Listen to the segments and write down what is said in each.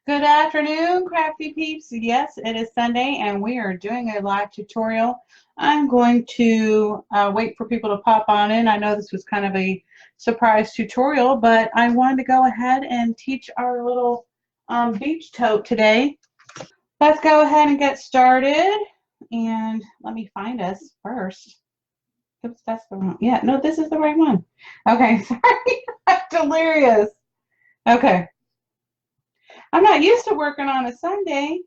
Good afternoon, crafty peeps. Yes, it is Sunday and we are doing a live tutorial. I'm going to wait for people to pop on in. I know this was kind of a surprise tutorial, but I wanted to go ahead and teach our little beach tote today. Let's go ahead and get started. And let me find us first. Oops, that's the wrong. Yeah, no, this is the right one. Okay, sorry. I'm delirious. Okay. I'm not used to working on a Sunday.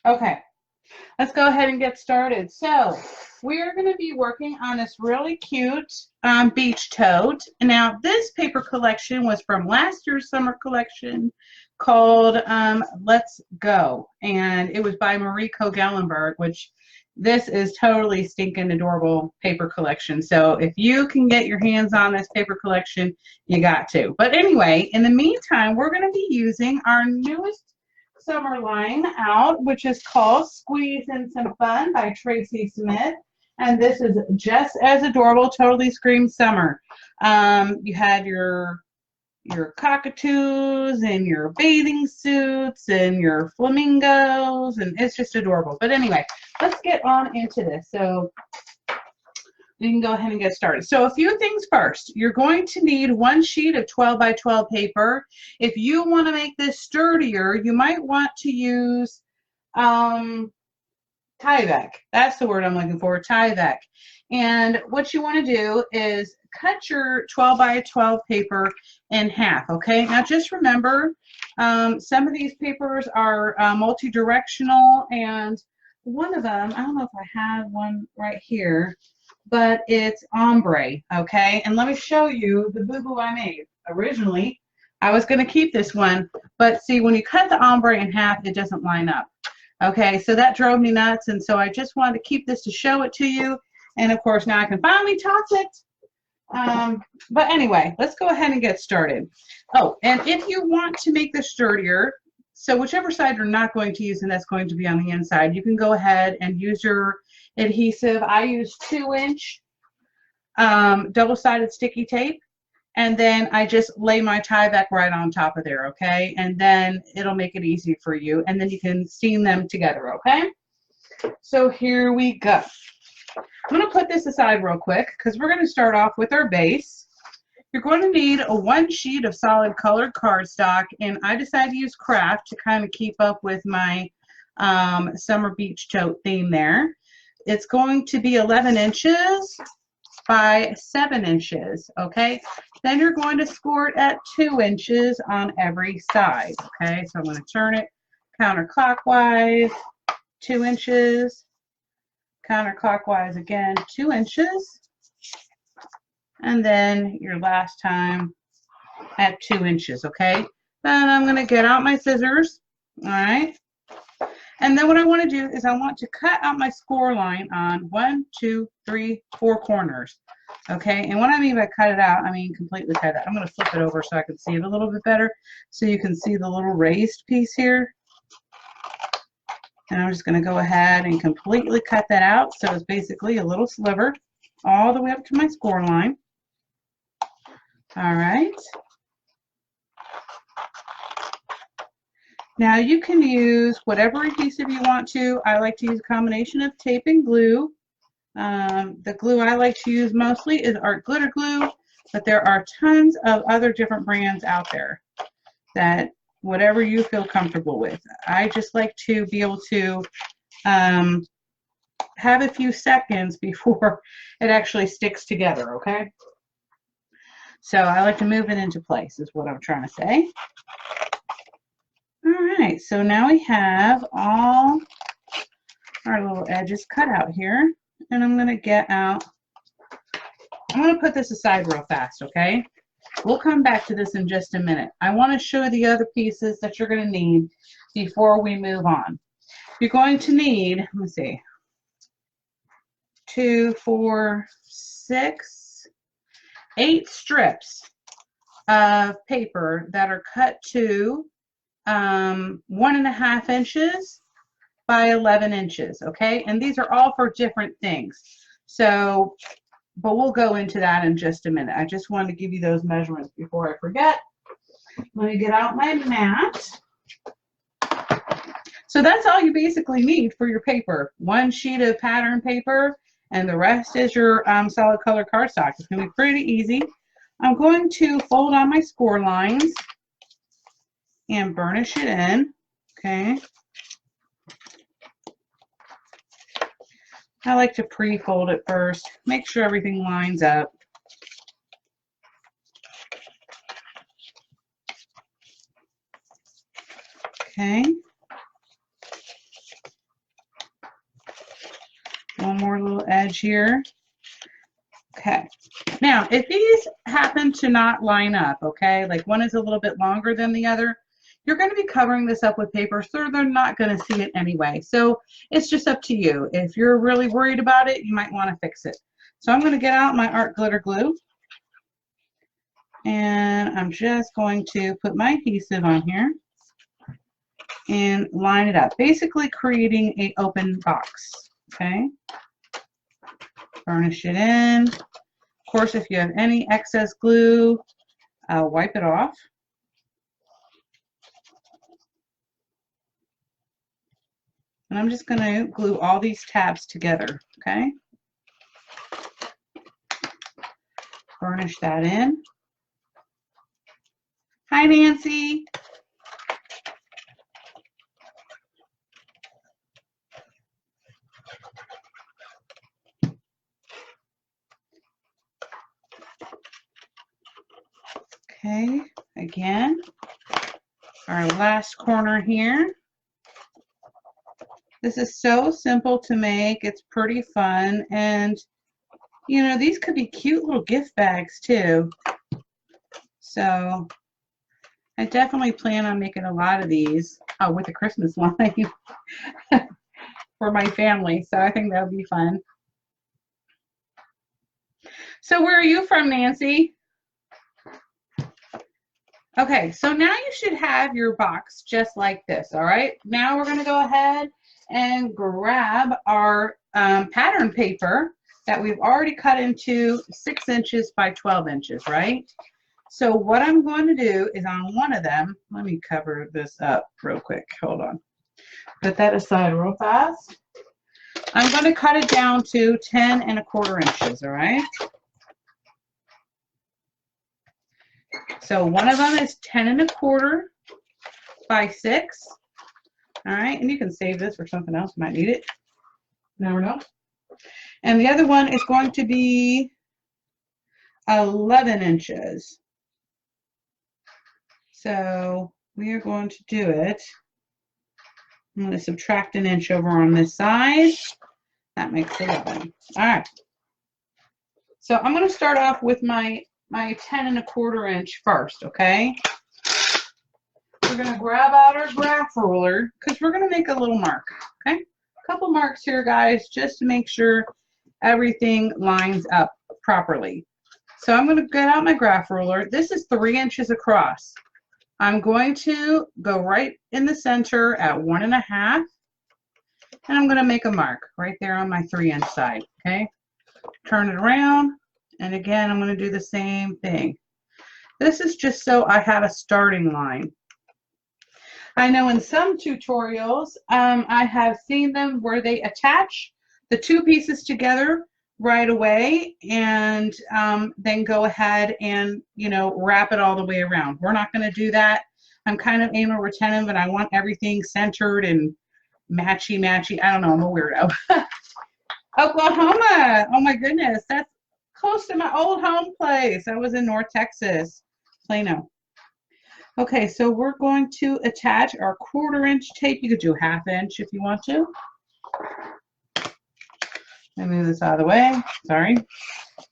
Okay, let's go ahead and get started. So we're going to be working on this really cute beach tote. Now this paper collection was from last year's summer collection called Let's Go, and it was by Mariko Gellenberg, which this is totally stinking adorable paper collection. So if you can get your hands on this paper collection, you got to. But anyway, in the meantime, we're going to be using our newest summer line out, which is called Squeeze in Some Fun by Tracy Smith. And this is just as adorable, totally screams summer. You had your cockatoos and your bathing suits and your flamingos, and it's just adorable. But anyway, let's get on into this. So we can go ahead and get started. So a few things first. You're going to need one sheet of 12 by 12 paper. If you want to make this sturdier, you might want to use Tyvek. That's the word I'm looking for, Tyvek. And what you want to do is cut your 12 by 12 paper in half, okay? Now just remember, some of these papers are multi-directional, and one of them, I don't know if I have one right here, but it's ombre, okay? And let me show you the boo-boo I made. Originally, I was going to keep this one, but see, when you cut the ombre in half, it doesn't line up. Okay, so that drove me nuts, and so I just wanted to keep this to show it to you. And of course, now I can finally toss it. But anyway, let's go ahead and get started. Oh, and if you want to make this sturdier, so whichever side you're not going to use, and that's going to be on the inside, you can go ahead and use your adhesive. I use 2-inch double-sided sticky tape. And then I just lay my Tyvek right on top of there, okay? And then it'll make it easy for you. And then you can seam them together, okay? So here we go. I'm going to put this aside real quick because we're going to start off with our base. You're going to need one sheet of solid colored cardstock, and I decided to use craft to kind of keep up with my summer beach tote theme there. It's going to be 11 inches by 7 inches, okay? Then you're going to score it at 2 inches on every side, okay? So I'm going to turn it counterclockwise, 2 inches, counterclockwise again, 2 inches, and then your last time at 2 inches, okay? Then I'm going to get out my scissors, all right? And then what I want to do is I want to cut out my score line on 1, 2, 3, 4 corners. Okay, and what I mean by cut it out, I mean completely cut it out. I'm going to flip it over so I can see it a little bit better. So you can see the little raised piece here. And I'm just going to go ahead and completely cut that out. So it's basically a little sliver all the way up to my score line. All right. Now you can use whatever adhesive you want to. I like to use a combination of tape and glue. The glue I like to use mostly is Art Glitter Glue, but there are tons of other different brands out there that whatever you feel comfortable with. I just like to be able to have a few seconds before it actually sticks together, okay? So I like to move it into place is what I'm trying to say. All right, so now we have all our little edges cut out here, and I'm going to get out. I'm going to put this aside real fast, okay? We'll come back to this in just a minute. I want to show the other pieces that you're going to need before we move on. You're going to need, let me see, 2, 4, 6, 8 strips of paper that are cut to 1.5 inches by 11 inches, okay? And these are all for different things. So but we'll go into that in just a minute. I just wanted to give you those measurements before I forget. Let me get out my mat. So that's all you basically need for your paper. One sheet of pattern paper, and the rest is your solid color cardstock. It's going to be pretty easy. I'm going to fold on my score lines and burnish it in. Okay. I like to pre-fold it first. Make sure everything lines up. Okay. One more little edge here. Okay. Now, if these happen to not line up, okay, like one is a little bit longer than the other, you're going to be covering this up with paper, so they're not going to see it anyway. So it's just up to you. If you're really worried about it, you might want to fix it. So I'm going to get out my art glitter glue, and I'm just going to put my adhesive on here and line it up, basically creating an open box. Okay. Burnish it in. Of course, if you have any excess glue, wipe it off. And I'm just going to glue all these tabs together, okay? Burnish that in. Hi, Nancy. Okay, again, our last corner here. This is so simple to make. It's pretty fun. And, you know, these could be cute little gift bags too. So I definitely plan on making a lot of these with the Christmas line for my family. So I think that would be fun. So where are you from, Nancy? Okay, so now you should have your box just like this, all right? Now we're going to go ahead and grab our pattern paper that we've already cut into 6 inches by 12 inches, right? So what I'm going to do is on one of them, let me cover this up real quick. Hold on. Put that aside real fast. I'm going to cut it down to 10 1/4 inches, all right? So one of them is 10 1/4 by 6. All right, and you can save this for something else. You might need it. Never know. And the other one is going to be 11 inches. So we are going to do it. I'm going to subtract an inch over on this side. That makes 11. All right. So I'm going to start off with my 10 1/4 inch first, okay? We're going to grab out our graph ruler because we're going to make a little mark, okay? A couple marks here, guys, just to make sure everything lines up properly. So I'm going to get out my graph ruler. This is 3 inches across. I'm going to go right in the center at 1 1/2, and I'm going to make a mark right there on my 3-inch side, okay? Turn it around, and again, I'm going to do the same thing. This is just so I have a starting line. I know in some tutorials, I have seen them where they attach the 2 pieces together right away and then go ahead and, you know, wrap it all the way around. We're not going to do that. I'm kind of anal retentive and I want everything centered and matchy-matchy. I don't know, I'm a weirdo. Oklahoma. Oh my goodness, that's close to my old home place. I was in North Texas, Plano. Okay, so we're going to attach our 1/4 inch tape. You could do 1/2 inch if you want to. Let me move this out of the way. Sorry.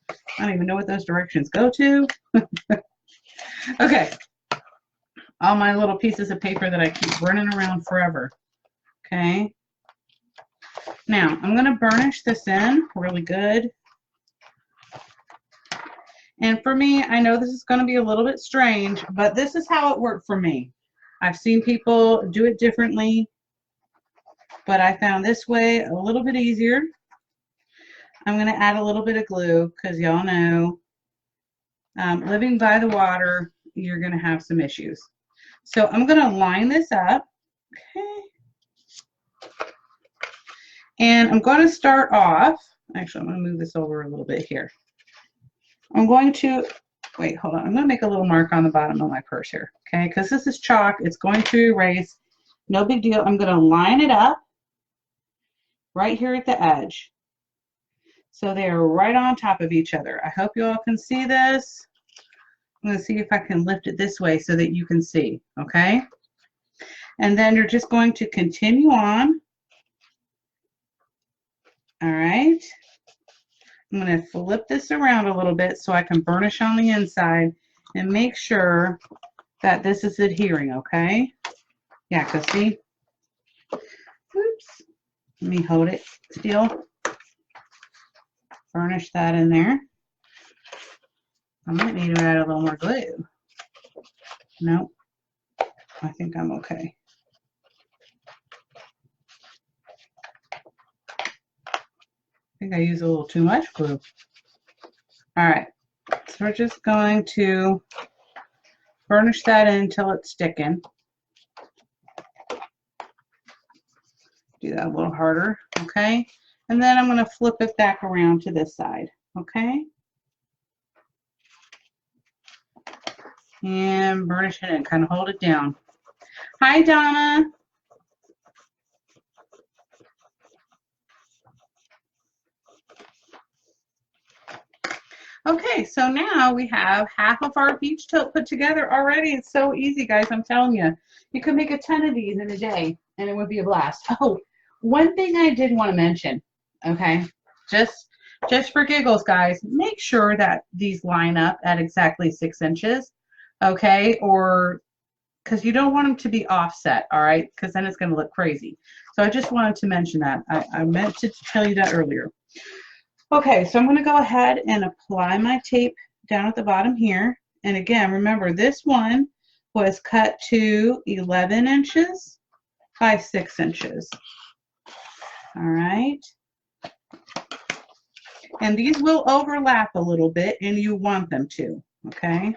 I don't even know what those directions go to. Okay. All my little pieces of paper that I keep running around forever. Okay. Now, I'm going to burnish this in really good. And for me, I know this is going to be a little bit strange, but this is how it worked for me. I've seen people do it differently, but I found this way a little bit easier. I'm going to add a little bit of glue because y'all know living by the water, you're going to have some issues. So I'm going to line this up. Okay. And I'm going to start off, actually, I'm going to move this over a little bit here. I'm going to, wait, hold on. I'm going to make a little mark on the bottom of my purse here, okay? Because this is chalk. It's going to erase. No big deal. I'm going to line it up right here at the edge. So they are right on top of each other. I hope you all can see this. I'm going to see if I can lift it this way so that you can see, okay? And then you're just going to continue on. All right. I'm going to flip this around a little bit so I can burnish on the inside and make sure that this is adhering, okay? Yeah, because see, oops, let me hold it still. Burnish that in there. I might need to add a little more glue. Nope, I think I'm okay. I think I used a little too much glue. All right, so we're just going to burnish that in until it's sticking. Do that a little harder, okay? And then I'm going to flip it back around to this side, okay? And burnish it in, kind of hold it down. Hi, Donna. Okay, so now we have half of our beach tote put together already. It's so easy, guys, I'm telling you. You could make a ton of these in a day, and it would be a blast. Oh, one thing I did want to mention, okay, just for giggles, guys, make sure that these line up at exactly 6 inches, okay, or because you don't want them to be offset, all right, because then it's going to look crazy. So I just wanted to mention that. I meant to tell you that earlier. Okay, so I'm going to go ahead and apply my tape down at the bottom here. And again, remember this one was cut to 11 inches by 6 inches. All right. And these will overlap a little bit, and you want them to, okay?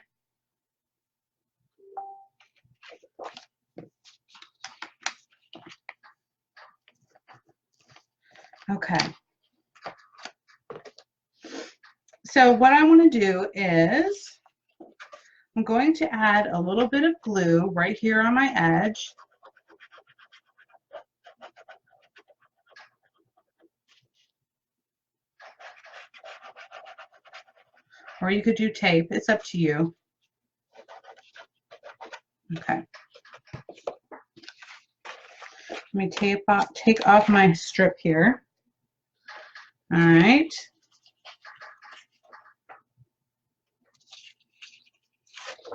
Okay. So what I want to do is I'm going to add a little bit of glue right here on my edge. Or you could do tape. It's up to you. Okay. Let me take off my strip here. All right.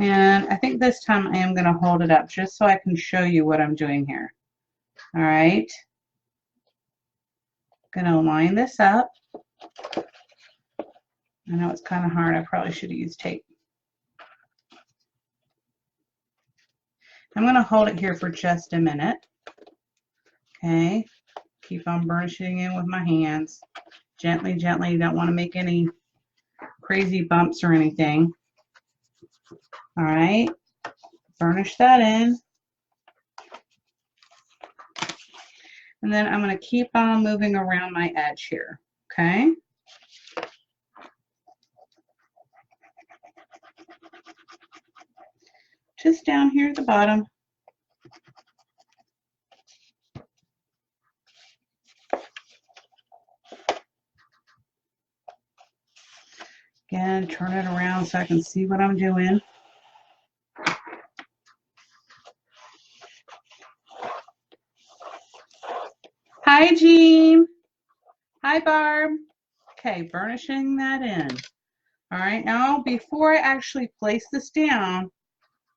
And I think this time I am going to hold it up just so I can show you what I'm doing here. All right. I'm going to line this up. I know it's kind of hard. I probably should have used tape. I'm going to hold it here for just a minute. Okay. Keep on burnishing in with my hands. Gently, gently. You don't want to make any crazy bumps or anything. All right. Burnish that in. And then I'm going to keep on moving around my edge here. Okay. Just down here at the bottom. Again, turn it around so I can see what I'm doing. Hi, Jean. Hi, Barb. Okay, burnishing that in. All right, now before I actually place this down,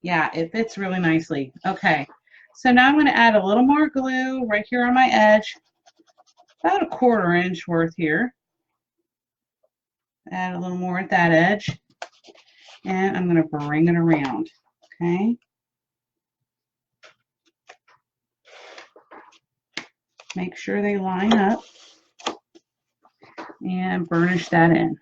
yeah, it fits really nicely. Okay, so now I'm going to add a little more glue right here on my edge, about 1/4 inch worth here. Add a little more at that edge, and I'm going to bring it around. Okay. Make sure they line up. and burnish that in.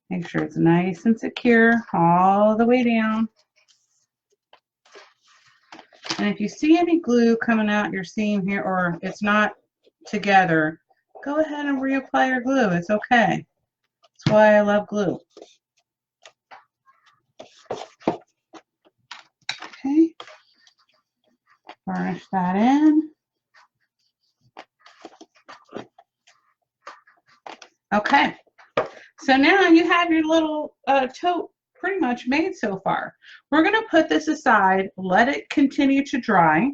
Make sure it's nice and secure all the way down. And if you see any glue coming out your seam here, or it's not together, go ahead and reapply your glue. It's okay. That's why I love glue. Okay. Burnish that in. Okay. So now you have your little tote pretty much made so far. We're going to put this aside, let it continue to dry,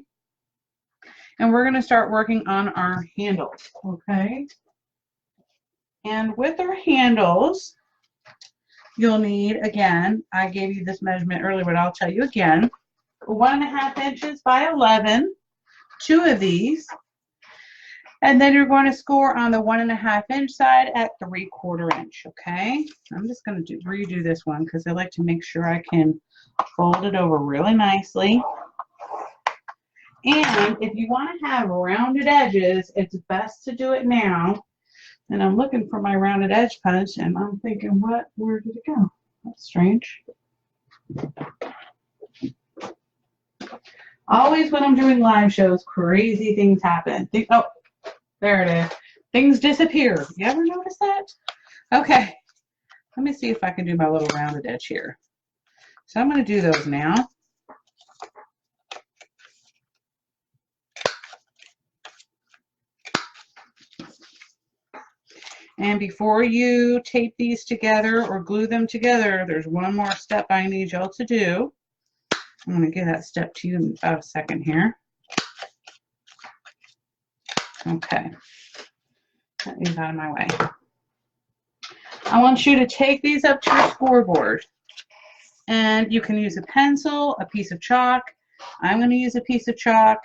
and we're going to start working on our handles, okay? And with our handles, you'll need, again, I gave you this measurement earlier, but I'll tell you again, 1.5 inches by 11, 2 of these. And then you're going to score on the 1.5 inch side at 3/4 inch, okay? I'm just going to redo this one because I like to make sure I can fold it over really nicely. And if you want to have rounded edges, it's best to do it now. And I'm looking for my rounded edge punch, and I'm thinking, where did it go? That's strange. Always when I'm doing live shows, crazy things happen. Oh, there it is. Things disappear. You ever notice that? Okay. Let me see if I can do my little rounded edge here. So I'm going to do those now. And before you tape these together or glue them together, there's one more step I need y'all to do. I'm going to give that step to you in about a second here. Okay. Get these out of my way. I want you to take these up to your scoreboard. And you can use a pencil, a piece of chalk. I'm going to use a piece of chalk.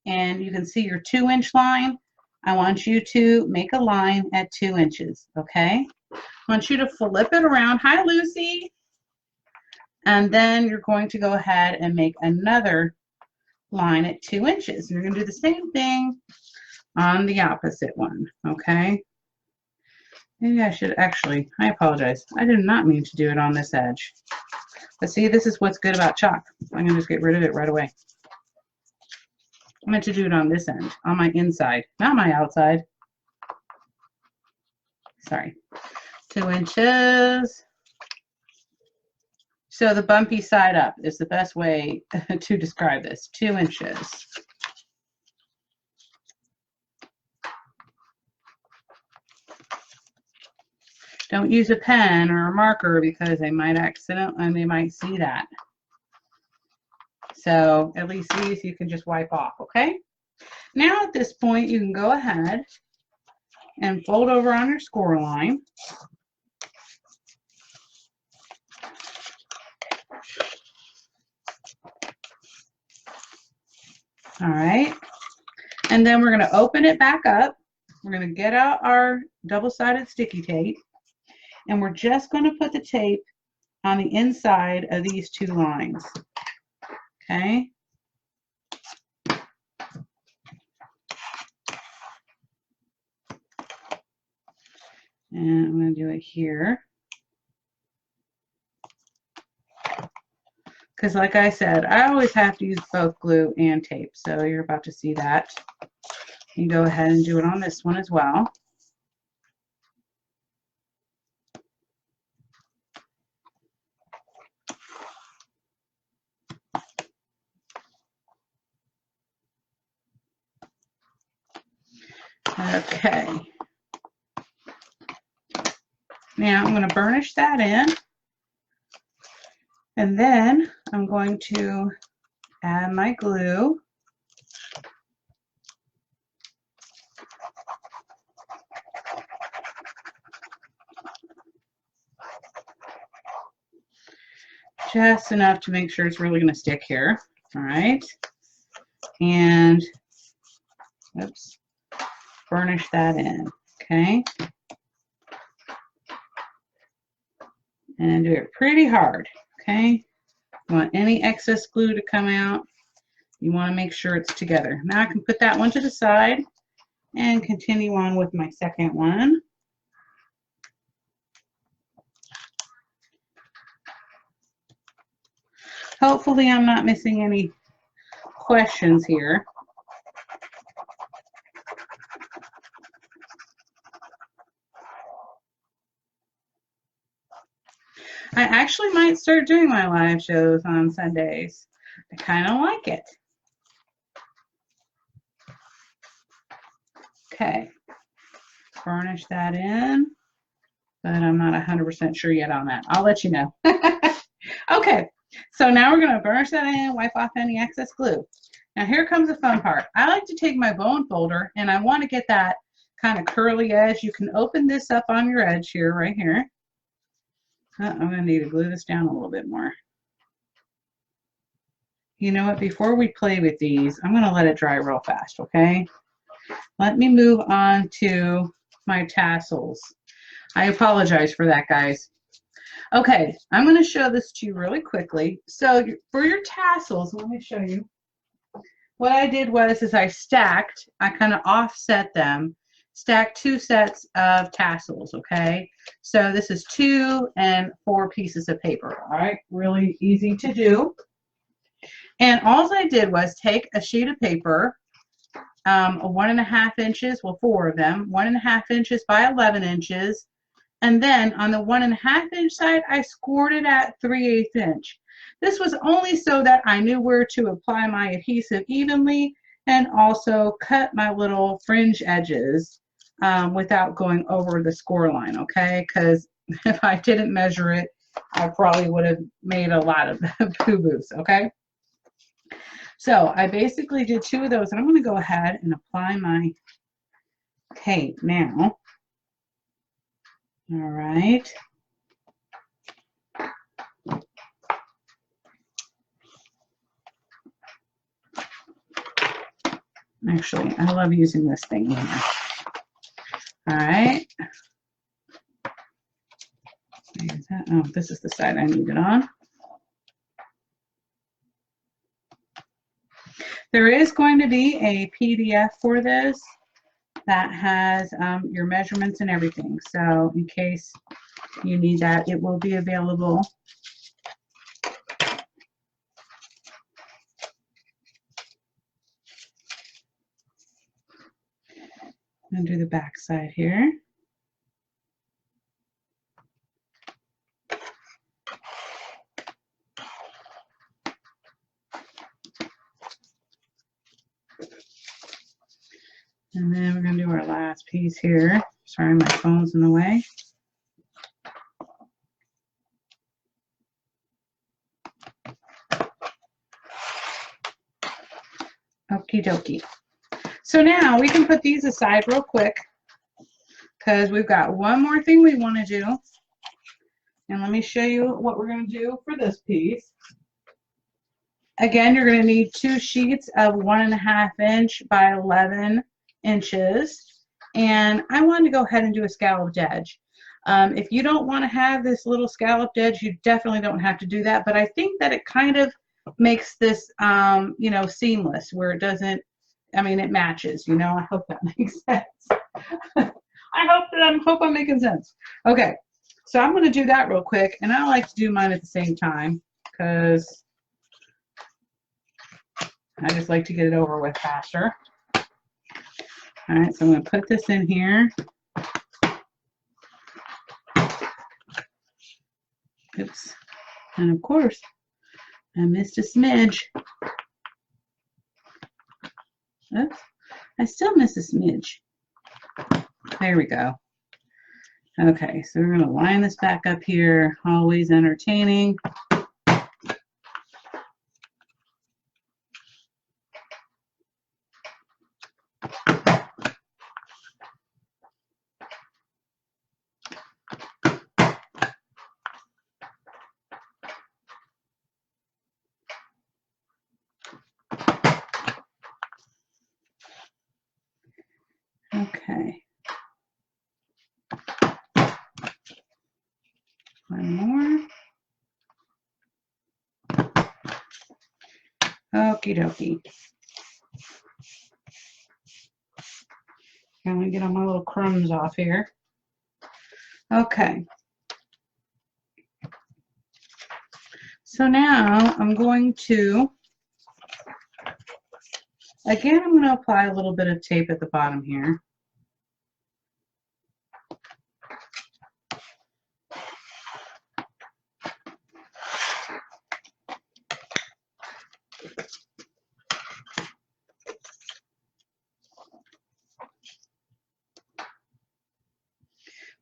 And you can see your 2-inch line. I want you to make a line at 2 inches, okay? I want you to flip it around. Hi, Lucy. And then you're going to go ahead and make another line at 2 inches. And you're going to do the same thing on the opposite one, okay? Maybe I should actually, I apologize. I did not mean to do it on this edge. But see, this is what's good about chalk. I'm going to just get rid of it right away. I meant to do it on this end, on my inside, not my outside. Sorry. 2 inches. So the bumpy side up is the best way to describe this. 2 inches. Don't use a pen or a marker because they might see that. So at least these you can just wipe off, okay? Now at this point, you can go ahead and fold over on your score line. All right. And then we're going to open it back up. We're going to get out our double-sided sticky tape. And we're just going to put the tape on the inside of these 2 lines. Okay. And I'm going to do it here. Because like I said, I always have to use both glue and tape. So you're about to see that. You go ahead and do it on this one as well. Okay. Now I'm going to burnish that in. And then I'm going to add my glue. Just enough to make sure it's really going to stick here. All right. And, oops, burnish that in. Okay. And do it pretty hard. Okay. You want any excess glue to come out. You want to make sure it's together. Now I can put that one to the side and continue on with my second one. Hopefully I'm not missing any questions here. I actually might start doing my live shows on Sundays. I kind of like it. Okay, burnish that in, but I'm not 100% sure yet on that. I'll let you know. Okay, so now we're going to burnish that in, wipe off any excess glue. Now here comes the fun part. I like to take my bone folder and I want to get that kind of curly edge. You can open this up on your edge here, right here. I'm going to need to glue this down a little bit more. You know what, before we play with these, I'm going to let it dry real fast, okay? Let me move on to my tassels. I apologize for that, guys. Okay, I'm going to show this to you really quickly. So for your tassels, let me show you. What I did was I kind of offset them, stacked 2 sets of tassels, okay? So this is 2 and 4 pieces of paper, all right? Really easy to do. And all I did was take a sheet of paper, 1.5 inches, well, 4 of them, 1.5 inches by 11 inches. And then on the 1.5 inch side, I scored it at 3/8 inch. This was only so that I knew where to apply my adhesive evenly and also cut my little fringe edges without going over the score line, okay? Because if I didn't measure it, I probably would have made a lot of boo-boos, okay? So I basically did 2 of those, and I'm going to go ahead and apply my tape now. All right. Actually, I love using this thing here. All right. Oh, this is the side I need it on. There is going to be a PDF for this that has your measurements and everything. So in case you need that, it will be available. And do the back side here. And then we're going to do our last piece here. Sorry, my phone's in the way. Okie dokie. So now we can put these aside real quick because we've got one more thing we want to do. And let me show you what we're going to do for this piece. Again, you're going to need 2 sheets of 1.5 inch by 11 inches. And I wanted to go ahead and do a scalloped edge. If you don't want to have this little scalloped edge, you definitely don't have to do that. But I think that it kind of makes this, you know, seamless where it doesn't, I mean, it matches, you know. I hope that makes sense. I hope I'm making sense. Okay, so I'm going to do that real quick. And I like to do mine at the same time because I just like to get it over with faster. All right, so I'm going to put this in here. Oops. And of course, I missed a smidge. Oops. I still miss a smidge. There we go. Okay, so we're going to line this back up here. Always entertaining. Okay. One more. Okie dokie. I'm going to get all my little crumbs off here. Okay. So now I'm going to, again, I'm going to apply a little bit of tape at the bottom here.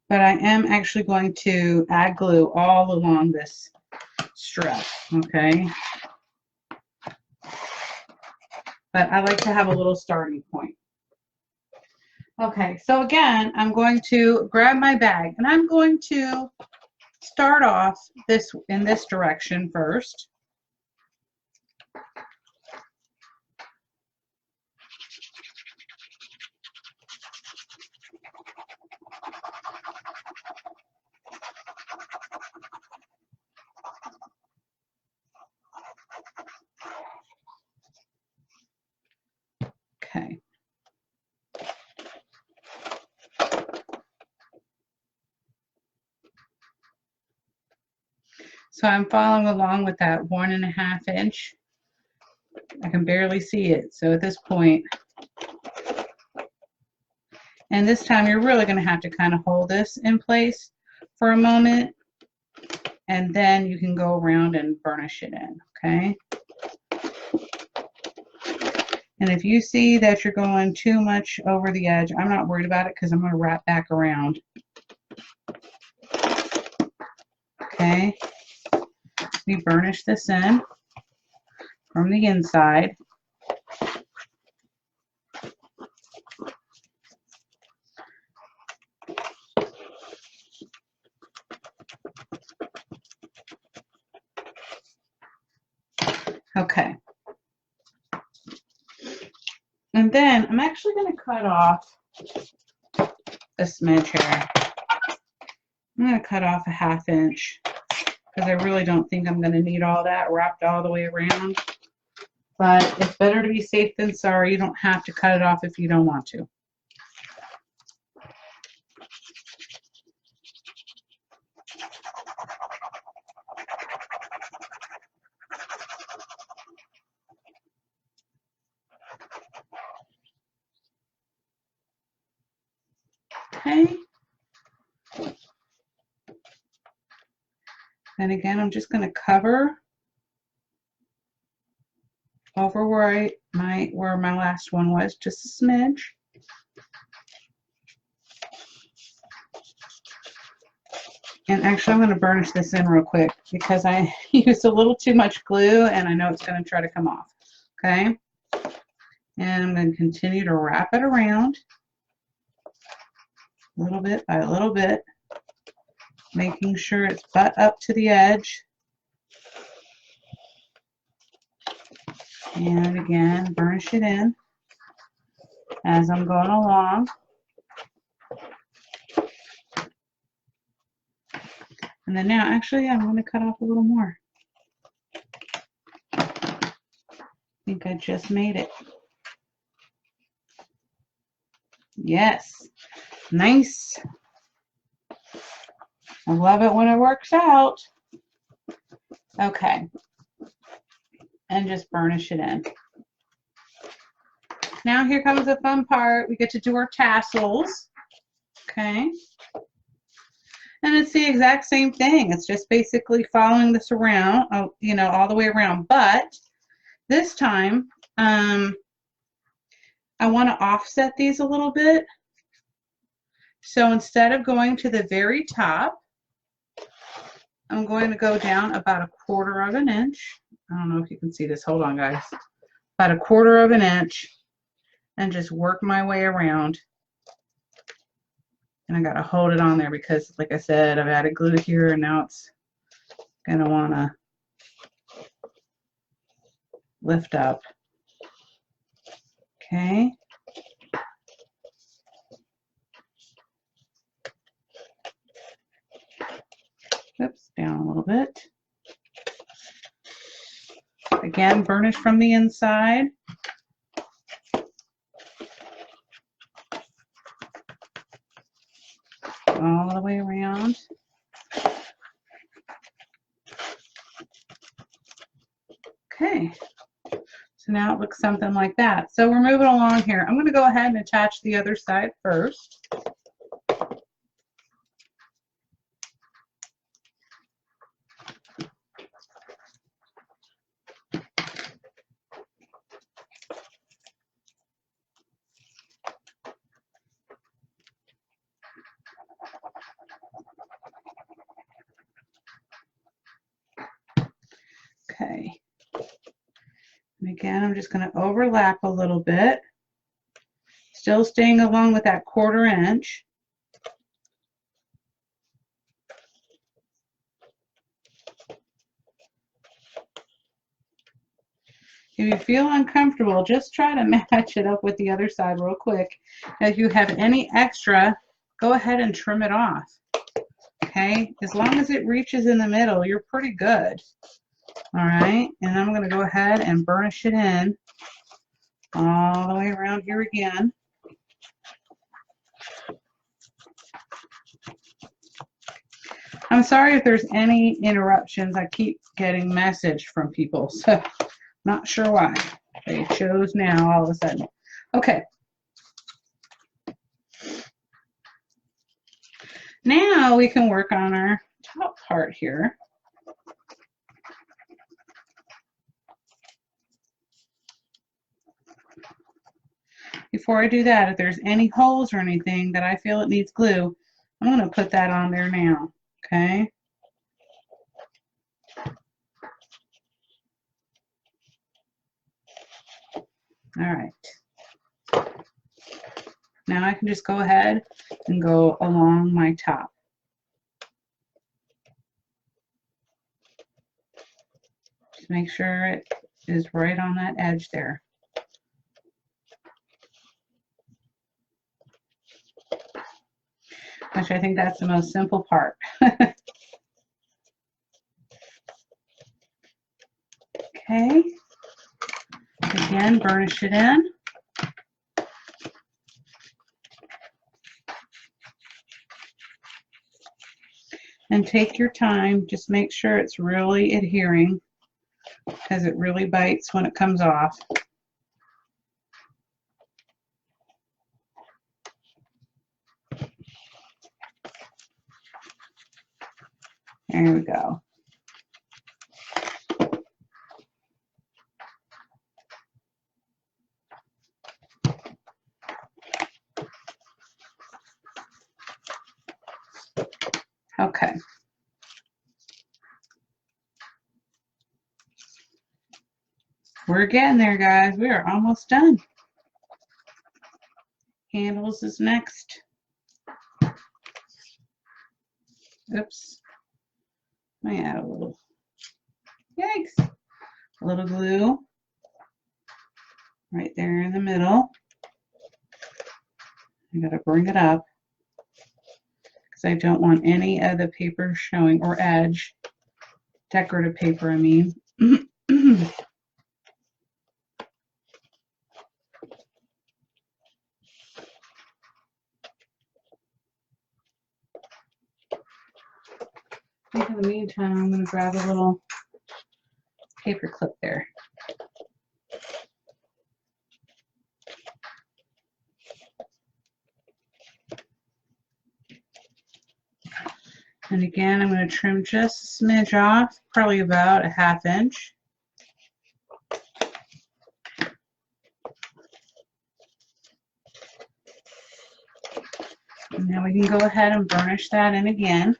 But I am actually going to add glue all along this strip, okay? But I like to have a little starting point. Okay, so again, I'm going to grab my bag and I'm going to start off in this direction first. Okay. So I'm following along with that 1.5 inch. I can barely see it. So at this point, and this time you're really going to have to kind of hold this in place for a moment, and then you can go around and burnish it in, okay? And if you see that you're going too much over the edge, I'm not worried about it because I'm going to wrap back around. Okay? We burnish this in from the inside. Okay. And then I'm actually going to cut off a smidge here. I'm going to cut off a 1/2 inch because I really don't think I'm going to need all that wrapped all the way around. But it's better to be safe than sorry. You don't have to cut it off if you don't want to. Okay. And again, I'm just going to cover over where my last one was, just a smidge. And actually, I'm going to burnish this in real quick because I used a little too much glue and I know it's going to try to come off. Okay. And I'm going to continue to wrap it around little bit by little bit, making sure it's butt up to the edge. And again, burnish it in as I'm going along. And then now, actually, I'm going to cut off a little more. I think I just made it. Yes. Nice. I love it when it works out. Okay. And just burnish it in. Now here comes the fun part. We get to do our tassels. Okay. And it's the exact same thing. It's just basically following this around, you know, all the way around. But this time, I want to offset these a little bit. So instead of going to the very top, I'm going to go down about 1/4 inch. I don't know if you can see this. Hold on, guys. About 1/4 inch and just work my way around. And I got to hold it on there because, like I said, I've added glue here and now it's going to want to lift up. Okay. Oops, down a little bit. Again, burnish from the inside. All the way around. Okay, so now it looks something like that. So we're moving along here. I'm going to go ahead and attach the other side first. Okay. And again, I'm just going to overlap a little bit, still staying along with that 1/4 inch. If you feel uncomfortable, just try to match it up with the other side real quick. If you have any extra, go ahead and trim it off. Okay, as long as it reaches in the middle, you're pretty good. All right, and I'm going to go ahead and burnish it in all the way around here again. I'm sorry if there's any interruptions. I keep getting message from people, so not sure why. They chose now all of a sudden. Okay. Now we can work on our top part here. Before I do that, if there's any holes or anything that I feel it needs glue, I'm going to put that on there now, okay? All right. Now I can just go ahead and go along my top. Just make sure it is right on that edge there. Which I think that's the most simple part. Okay. Again, burnish it in. And take your time. Just make sure it's really adhering, because it really bites when it comes off. There we go. Okay. We're getting there, guys. We are almost done. Handles is next. Oops. Let me add a little, yikes, a little glue right there in the middle. I gotta bring it up because I don't want any of the paper showing, or edge, decorative paper, I mean. In the meantime, I'm going to grab a little paper clip there. And again, I'm going to trim just a smidge off, probably about a 1/2 inch. And now we can go ahead and burnish that in again.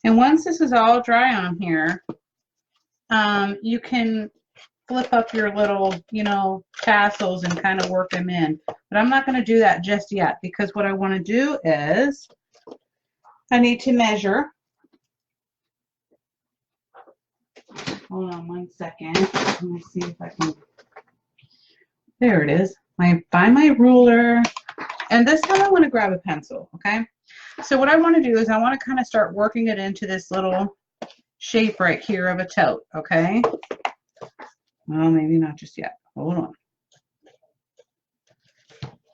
And once this is all dry on here, you can flip up your little, tassels and kind of work them in. But I'm not going to do that just yet, because what I want to do is I need to measure. Hold on one second. Let me see if I can. There it is. I find my ruler. And this time I want to grab a pencil, okay? So what I want to do is I want to kind of start working it into this little shape right here of a tote, okay? Well, maybe not just yet. Hold on.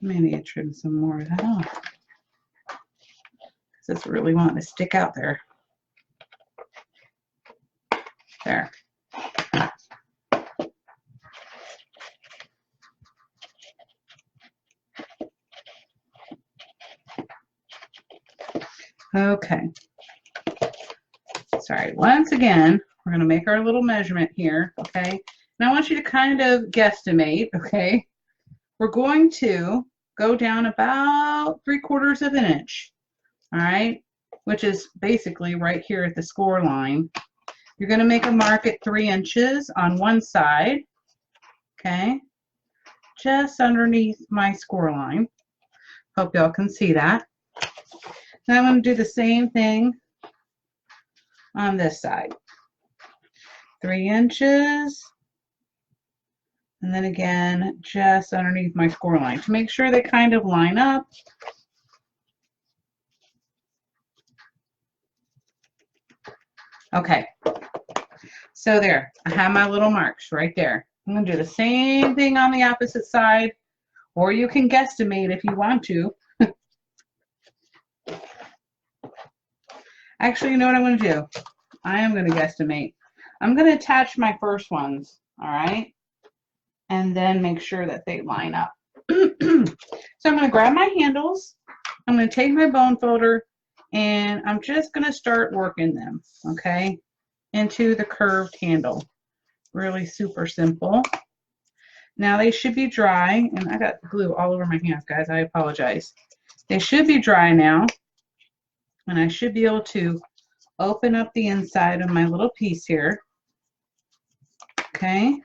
Maybe I trim some more of that off, because it's really wanting to stick out there. There. Okay. Sorry. Once again, we're going to make our little measurement here, okay? And I want you to kind of guesstimate, okay? We're going to go down about 3/4 of an inch, all right? Which is basically right here at the score line. You're going to make a mark at 3 inches on one side, okay? Just underneath my score line. Hope y'all can see that. Then I'm going to do the same thing on this side. 3 inches. And then again, just underneath my score line to make sure they kind of line up. Okay. So there, I have my little marks right there. I'm going to do the same thing on the opposite side, or you can guesstimate if you want to. Actually, you know what I'm going to do? I am going to guesstimate. I'm going to attach my first ones, all right? And then make sure that they line up. So I'm going to grab my handles. I'm going to take my bone folder, and I'm just going to start working them, okay, into the curved handle. Really super simple. Now they should be dry, and I got glue all over my hands, guys. I apologize. They should be dry now, and I should be able to open up the inside of my little piece here. Okay.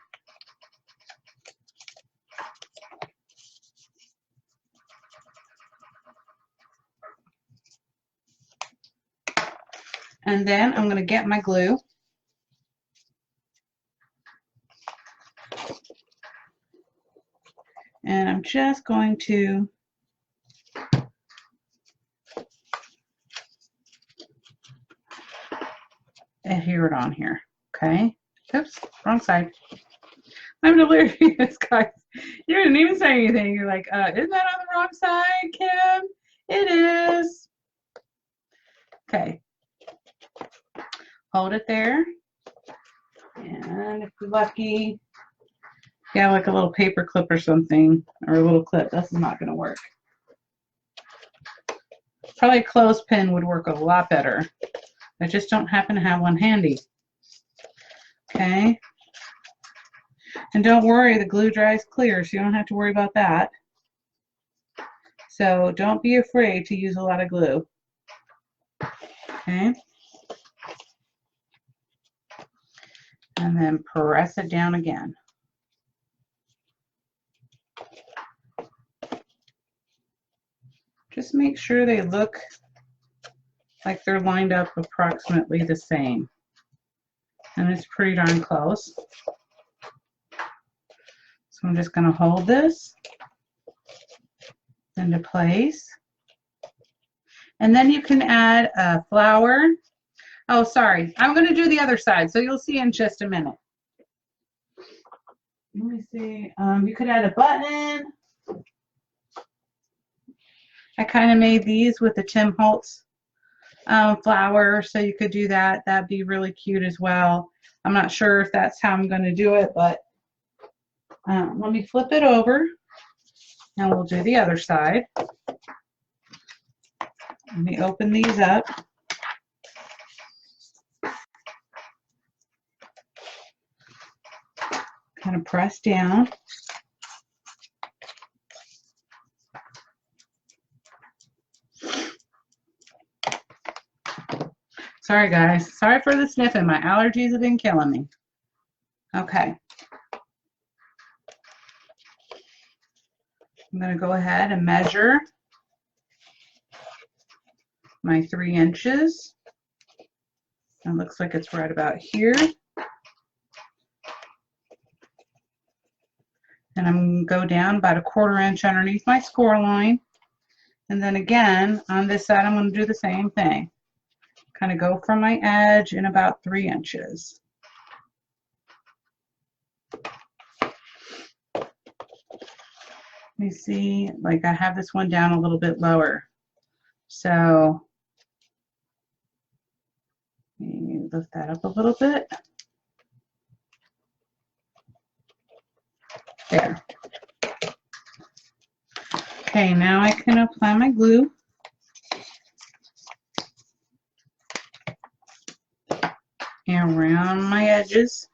And then I'm going to get my glue. And I'm just going to adhere it on here. Okay. Oops, wrong side. I'm delirious, guys. You didn't even say anything. You're like, isn't that on the wrong side, Kim? It is. Okay. Hold it there. And if you're lucky, you have like a little paper clip or something, or a little clip. This is not going to work. Probably a clothespin would work a lot better. I just don't happen to have one handy. Okay. And don't worry, the glue dries clear, so you don't have to worry about that. So don't be afraid to use a lot of glue. Okay. And then press it down again. Just make sure they look like they're lined up approximately the same. And it's pretty darn close. So I'm just going to hold this into place. And then you can add a flower. Oh, sorry. I'm going to do the other side, so you'll see in just a minute. Let me see. You could add a button. I kind of made these with the Tim Holtz flower, so you could do that. That'd be really cute as well. I'm not sure if that's how I'm going to do it, but let me flip it over, and we'll do the other side. Let me open these up. Kind of press down. Sorry, guys. Sorry for the sniffing. My allergies have been killing me. Okay. I'm going to go ahead and measure my 3 inches. It looks like it's right about here. And I'm going to go down about 1/4 inch underneath my score line. And then again, on this side, I'm going to do the same thing. Kind of go from my edge in about 3 inches. You see, like I have this one down a little bit lower. So lift that up a little bit. There. Okay, now I can apply my glue. And around my edges.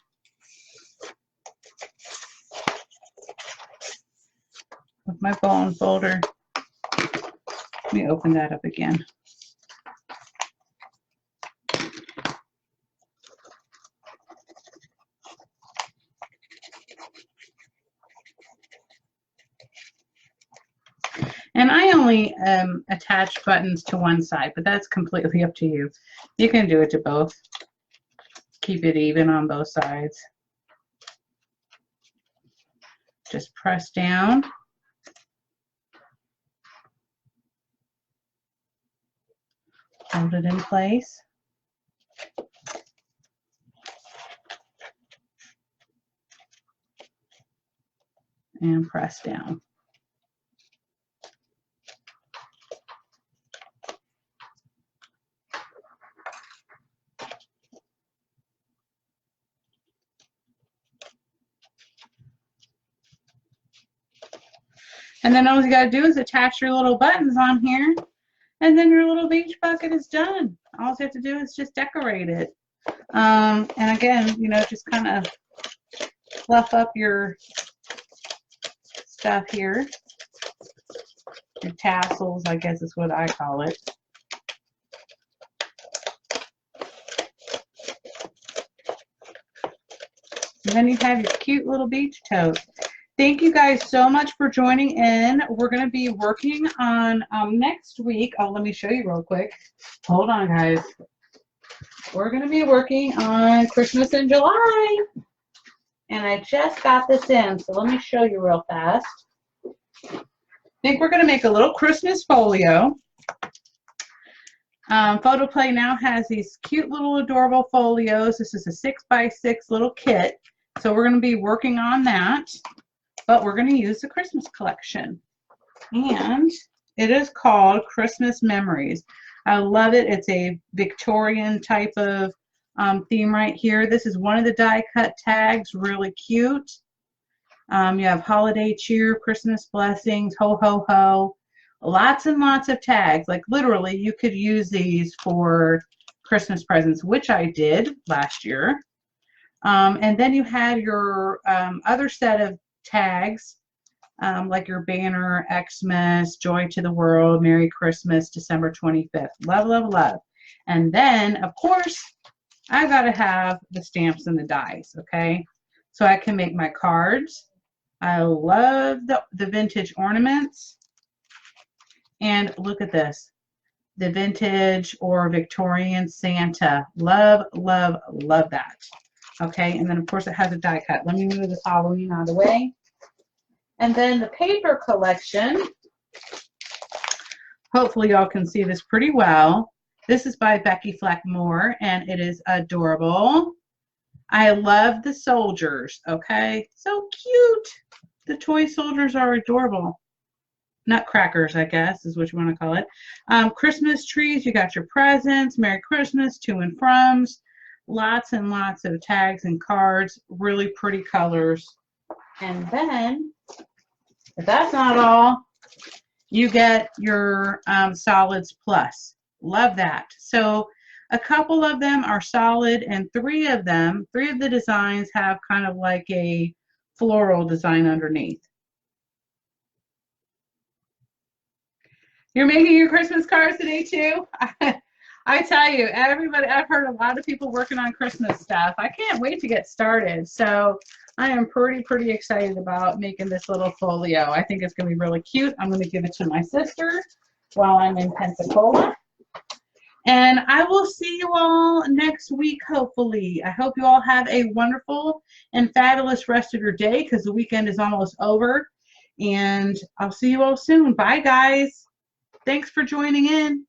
With my bone folder. Let me open that up again. And I only attach buttons to one side, but that's completely up to you. You can do it to both. Keep it even on both sides. Just press down. Hold it in place. And press down. And then all you got to do is attach your little buttons on here, and then your little beach bucket is done. All you have to do is just decorate it. And again, you know, just kind of fluff up your stuff here. Your tassels, I guess is what I call it. And then you have your cute little beach tote. Thank you guys so much for joining in. We're going to be working on next week. Oh, let me show you real quick. Hold on, guys. We're going to be working on Christmas in July. And I just got this in, so let me show you real fast. I think we're going to make a little Christmas folio. Photo Play now has these cute little adorable folios. This is a 6x6 little kit. So we're going to be working on that. But we're going to use the Christmas collection. And it is called Christmas Memories. I love it. It's a Victorian type of theme right here. This is one of the die cut tags. Really cute. You have holiday cheer, Christmas blessings, ho, ho, ho. Lots and lots of tags. Like literally, you could use these for Christmas presents, which I did last year. And then you have your other set of tags, like your banner, Xmas, Joy to the World, Merry Christmas, December 25th. Love, love, love. And then, of course, I've got to have the stamps and the dies, okay? So I can make my cards. I love the vintage ornaments. And look at this. The vintage or Victorian Santa. Love, love, love that. Okay, and then of course it has a die cut. Let me move this Halloween out of the way. And then the paper collection. Hopefully y'all can see this pretty well. This is by Becky Fleck Moore, and it is adorable. I love the soldiers, okay? So cute. The toy soldiers are adorable. Nutcrackers, I guess, is what you want to call it. Christmas trees, you got your presents, Merry Christmas, to and froms. Lots and lots of tags and cards, really pretty colors. And then, if that's not all, you get your solids plus. Love that. So a couple of them are solid, and three of the designs have kind of like a floral design underneath. You're making your Christmas cards today too? I tell you, everybody, I've heard a lot of people working on Christmas stuff. I can't wait to get started. So I am pretty excited about making this little folio. I think it's going to be really cute. I'm going to give it to my sister while I'm in Pensacola. And I will see you all next week, hopefully. I hope you all have a wonderful and fabulous rest of your day because the weekend is almost over. And I'll see you all soon. Bye, guys. Thanks for joining in.